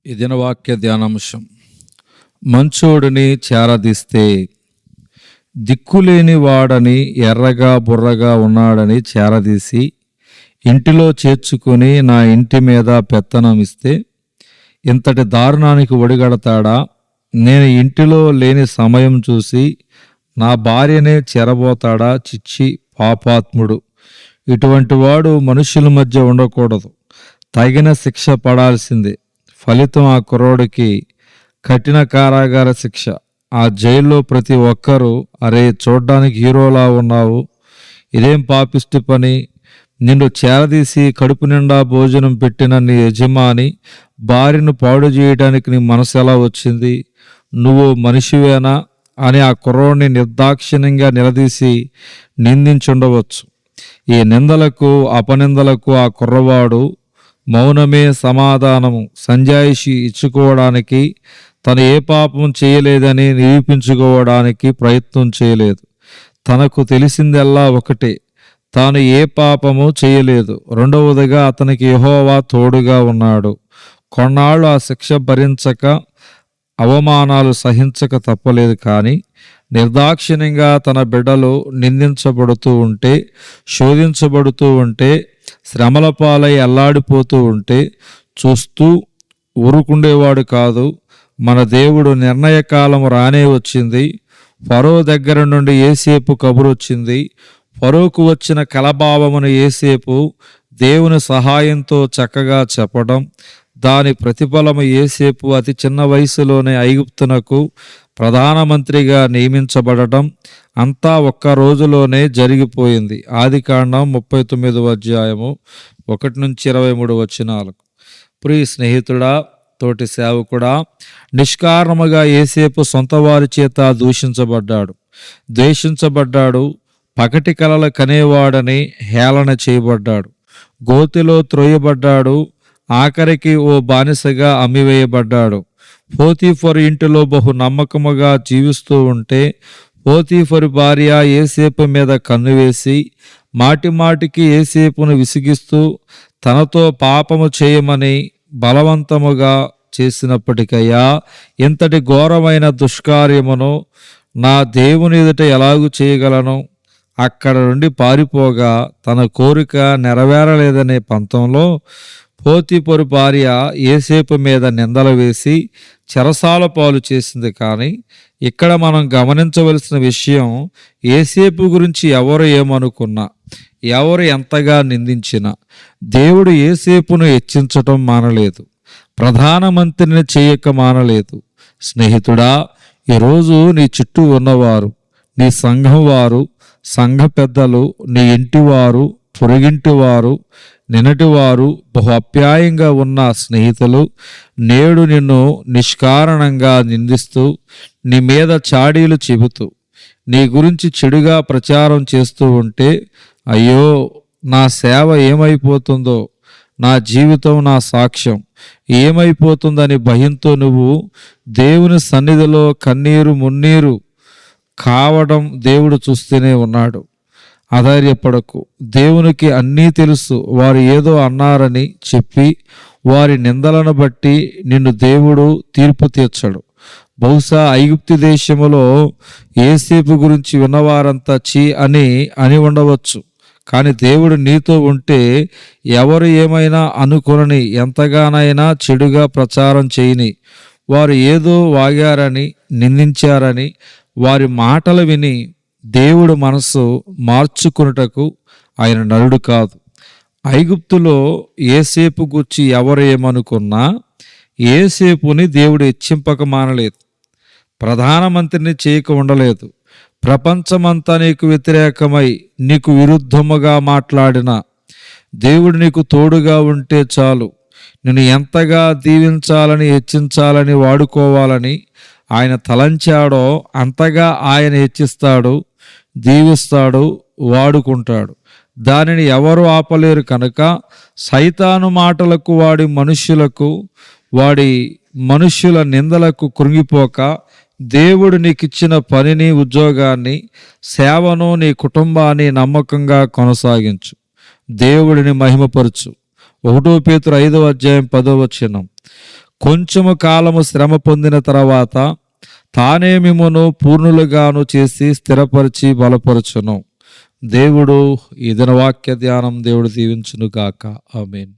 ఈ దినవాక్య ధ్యానాంశం. మంచోడిని చేరదీస్తే, దిక్కులేని వాడని ఎర్రగా బుర్రగా ఉన్నాడని చేరదీసి ఇంటిలో చేర్చుకుని నా ఇంటి మీద పెత్తనం ఇస్తే ఇంతటి దారుణానికి ఒడిగడతాడా? నేను ఇంటిలో లేని సమయం చూసి నా భార్యనే చెరబోతాడా? చిచ్చి పాపాత్ముడు! ఇటువంటి వాడు మనుషుల మధ్య ఉండకూడదు, తగిన శిక్ష పడాల్సిందే. ఫలితం ఆ కుర్రోడికి కఠిన కారాగార శిక్ష. ఆ జైల్లో ప్రతి ఒక్కరూ, అరే చూడ్డానికి హీరోలా ఉన్నావు, ఇదేం పాపిష్టి పని, నిన్ను చేరదీసి కడుపు నిండా భోజనం పెట్టిన నీ యజమాని భార్యను పాడు చేయడానికి నీ మనసు ఎలా వచ్చింది? నువ్వు మనిషివేనా అని ఆ కుర్రోడిని నిర్దాక్షిణ్యంగా నిలదీసి నిందించుండవచ్చు. ఈ నిందలకు అపనిందలకు ఆ కుర్రవాడు మౌనమే సమాధానము, సంజాయిషి ఇచ్చుకోవడానికి, తను ఏ పాపం చేయలేదని నిరూపించుకోవడానికి ప్రయత్నం చేయలేదు. తనకు తెలిసిందల్లా ఒకటే, తాను ఏ పాపము చేయలేదు. రెండవదిగా అతనికి యెహోవా తోడుగా ఉన్నాడు. కొన్నాళ్ళు ఆ శిక్ష భరించక, అవమానాలు సహించక తప్పలేదు. కానీ నిర్దాక్షిణ్యంగా తన బిడ్డలు నిందించబడుతూ ఉంటే, శోధించబడుతూ ఉంటే, శ్రమల పాలై అల్లాడిపోతూ ఉంటే చూస్తూ ఊరుకుండేవాడు కాదు. మన దేవుడు నిర్ణయకాలం రానే వచ్చింది. ఫరో దగ్గర నుండి యోసేపు కబురొచ్చింది. ఫరోకు వచ్చిన కలభావమును యోసేపు దేవుని సహాయంతో చక్కగా చెప్పడం, దాని ప్రతిఫలము యోసేపు అతి చిన్న వయసులోనే ఐగుప్తునకు ప్రధానమంత్రిగా నియమించబడటం అంతా ఒక్క రోజులోనే జరిగిపోయింది. ఆదికాండం 39వ అధ్యాయము 1-23 వచనాలకు. ప్రియ స్నేహితుడా, తోటి సేవకుడా, నిష్కారణముగా యోసేపు సొంత వారి చేత ద్వేషించబడ్డాడు. పగటి కలలు కనేవాడని హేళన చేయబడ్డాడు. గోతిలో త్రోయబడ్డాడు. ఆఖరికి ఓ బానిసగా అమ్మివేయబడ్డాడు. పోతీఫరు ఇంటిలో బహు నమ్మకముగా జీవిస్తూ ఉంటే పోతీఫరు భార్య యోసేపు మీద కన్నువేసి మాటిమాటికి యోసేపును విసిగిస్తూ తనతో పాపము చేయమని బలవంతముగా చేసినప్పటికయ్యా, ఇంతటి ఘోరమైన దుష్కార్యమును నా దేవుని ఎదుట ఎలాగూ చేయగలను? అక్కడ నుండి పారిపోగా తన కోరిక నెరవేరలేదనే పంతంలో పోతీఫరు భార్య యోసేపు మీద నిందలు వేసి చెరసాల పాలు చేసింది. కానీ ఇక్కడ మనం గమనించవలసిన విషయం, యోసేపు గురించి ఎవరు ఏమనుకున్నా, ఎవరు ఎంతగా నిందించినా దేవుడు యోసేపును హెచ్చించటం మానలేదు, ప్రధానమంత్రిని చేయక మానలేదు. స్నేహితుడా, ఈరోజు నీ చుట్టూ ఉన్నవారు, నీ సంఘం వారు, సంఘ పెద్దలు, నీ ఇంటివారు, పొరుగింటివారు, నిన్నటివారు, బహు అప్యాయంగా ఉన్న స్నేహితులు నేడు నిన్ను నిష్కారణంగా నిందిస్తూ, నీ మీద చాడీలు చెబుతూ, నీ గురించి చెడుగా ప్రచారం చేస్తూ ఉంటే, అయ్యో నా సేవ ఏమైపోతుందో, నా జీవితం, నా సాక్ష్యం ఏమైపోతుందని భయంతో నువ్వు దేవుని సన్నిధిలో కన్నీరు మున్నీరు కావడం దేవుడు చూస్తూనే ఉన్నాడు. అధైర్యపడకు. దేవునికి అన్నీ తెలుసు. వారు ఏదో అన్నారని చెప్పి వారి నిందలను బట్టి నిన్ను దేవుడు తీర్పు తీర్చడు. బహుశా ఐగుప్తు దేశములో యోసేపు గురించి విన్నవారంతా చీ అని ఉండవచ్చు. కానీ దేవుడు నీతో ఉంటే ఎవరు ఏమైనా అనుకొనని, ఎంతగానైనా చెడుగా ప్రచారం చేయని, వారు ఏదో వాగారని, నిందించారని వారి మాటలు విని దేవుడు మనసు మార్చుకున్నటకు ఆయన నరుడు కాదు. ఐగుప్తులో యోసేపు గూర్చి ఎవరు ఏమనుకున్నా యోసేపుని దేవుడు హెచ్చింపక మానలేదు, ప్రధానమంత్రిని చేయక ఉండలేదు. ప్రపంచమంతా నీకు వ్యతిరేకమై నీకు విరుద్ధముగా మాట్లాడిన దేవుడు నీకు తోడుగా ఉంటే చాలు. నిన్ను ఎంతగా దీవించాలని, హెచ్చించాలని, వాడుకోవాలని ఆయన తలంచాడో అంతగా ఆయన హెచ్చిస్తాడు, దీవిస్తాడు, వాడుకుంటాడు. దానిని ఎవరు ఆపలేరు. కనుక సైతాను మాటలకు, వాడి మనుష్యుల నిందలకు కృంగిపోక, దేవుడు నీకిచ్చిన పనిని, ఉద్యోగాన్ని, సేవను, నీ కుటుంబాన్ని నమ్మకంగా కొనసాగించు. దేవుడిని మహిమపరచు. 1 పేతురు 5వ అధ్యాయం 10వ వచనం. కొంచెము కాలము శ్రమ పొందిన తర్వాత తానే మిమ్మును పూర్ణులుగాను చేసి స్థిరపరిచి బలపరచును. దేవుడు ఈ దిన వాక్య ధ్యానం దేవుడు దీవించును గాక. ఆమేన్.